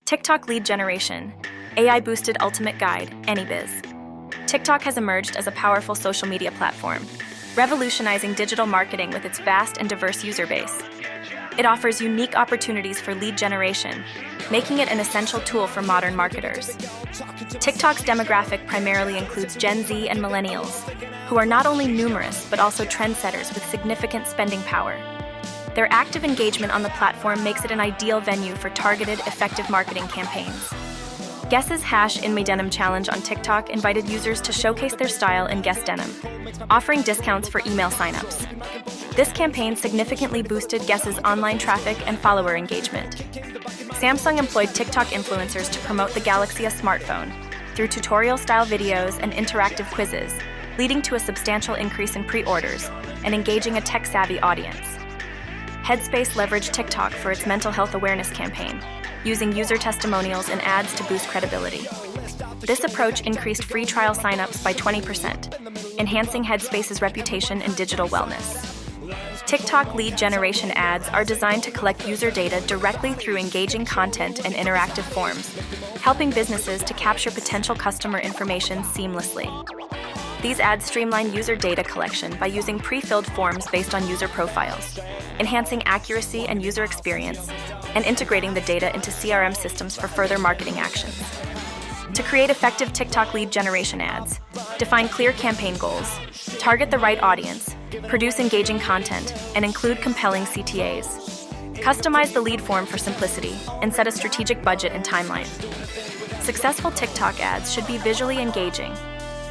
TikTok lead generation, AI-boosted ultimate guide, AnyBiz. TikTok has emerged as a powerful social media platform, revolutionizing digital marketing with its vast and diverse user base. It offers unique opportunities for lead generation, making it an essential tool for modern marketers. TikTok's demographic primarily includes Gen Z and millennials, who are not only numerous but also trendsetters with significant spending power. Their active engagement on the platform makes it an ideal venue for targeted, effective marketing campaigns. Guess's In My Denim challenge on TikTok invited users to showcase their style in Guess Denim, offering discounts for email signups. This campaign significantly boosted Guess's online traffic and follower engagement. Samsung employed TikTok influencers to promote the Galaxy S smartphone through tutorial-style videos and interactive quizzes, leading to a substantial increase in pre-orders and engaging a tech-savvy audience. Headspace leveraged TikTok for its mental health awareness campaign, using user testimonials and ads to boost credibility. This approach increased free trial signups by 20%, enhancing Headspace's reputation in digital wellness. TikTok lead generation ads are designed to collect user data directly through engaging content and interactive forms, helping businesses to capture potential customer information seamlessly. These ads streamline user data collection by using pre-filled forms based on user profiles, enhancing accuracy and user experience, and integrating the data into CRM systems for further marketing actions. To create effective TikTok lead generation ads, define clear campaign goals, target the right audience, produce engaging content, and include compelling CTAs. Customize the lead form for simplicity and set a strategic budget and timeline. Successful TikTok ads should be visually engaging,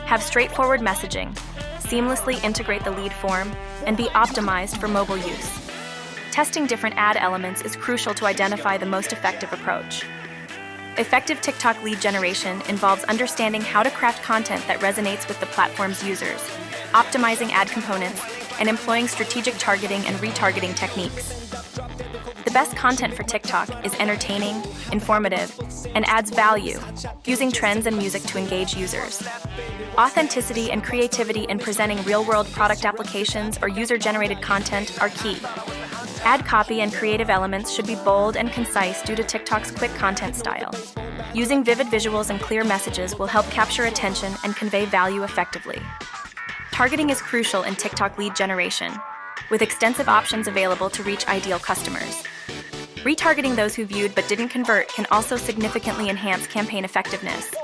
have straightforward messaging, seamlessly integrate the lead form, and be optimized for mobile use. Testing different ad elements is crucial to identify the most effective approach. Effective TikTok lead generation involves understanding how to craft content that resonates with the platform's users, optimizing ad components, and employing strategic targeting and retargeting techniques. The best content for TikTok is entertaining, informative, and adds value, using trends and music to engage users. Authenticity and creativity in presenting real-world product applications or user-generated content are key. Ad copy and creative elements should be bold and concise due to TikTok's quick content style. Using vivid visuals and clear messages will help capture attention and convey value effectively. Targeting is crucial in TikTok lead generation, with extensive options available to reach ideal customers. Retargeting those who viewed but didn't convert can also significantly enhance campaign effectiveness.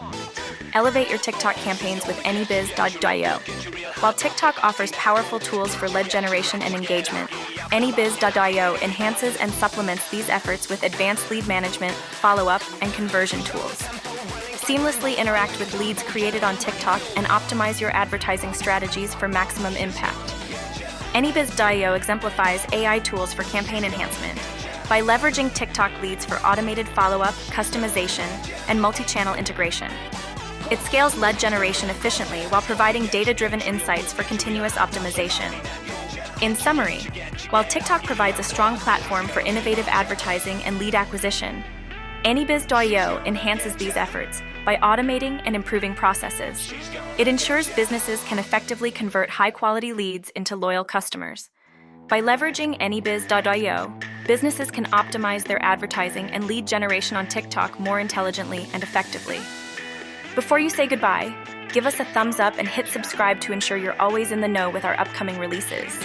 Elevate your TikTok campaigns with AnyBiz.io. While TikTok offers powerful tools for lead generation and engagement, AnyBiz.io enhances and supplements these efforts with advanced lead management, follow-up, and conversion tools. Seamlessly interact with leads created on TikTok and optimize your advertising strategies for maximum impact. AnyBiz.io exemplifies AI tools for campaign enhancement by leveraging TikTok leads for automated follow-up, customization, and multi-channel integration. It scales lead generation efficiently while providing data-driven insights for continuous optimization. In summary, while TikTok provides a strong platform for innovative advertising and lead acquisition, AnyBiz.io enhances these efforts by automating and improving processes. It ensures businesses can effectively convert high-quality leads into loyal customers. By leveraging AnyBiz.io, businesses can optimize their advertising and lead generation on TikTok more intelligently and effectively. Before you say goodbye, give us a thumbs up and hit subscribe to ensure you're always in the know with our upcoming releases.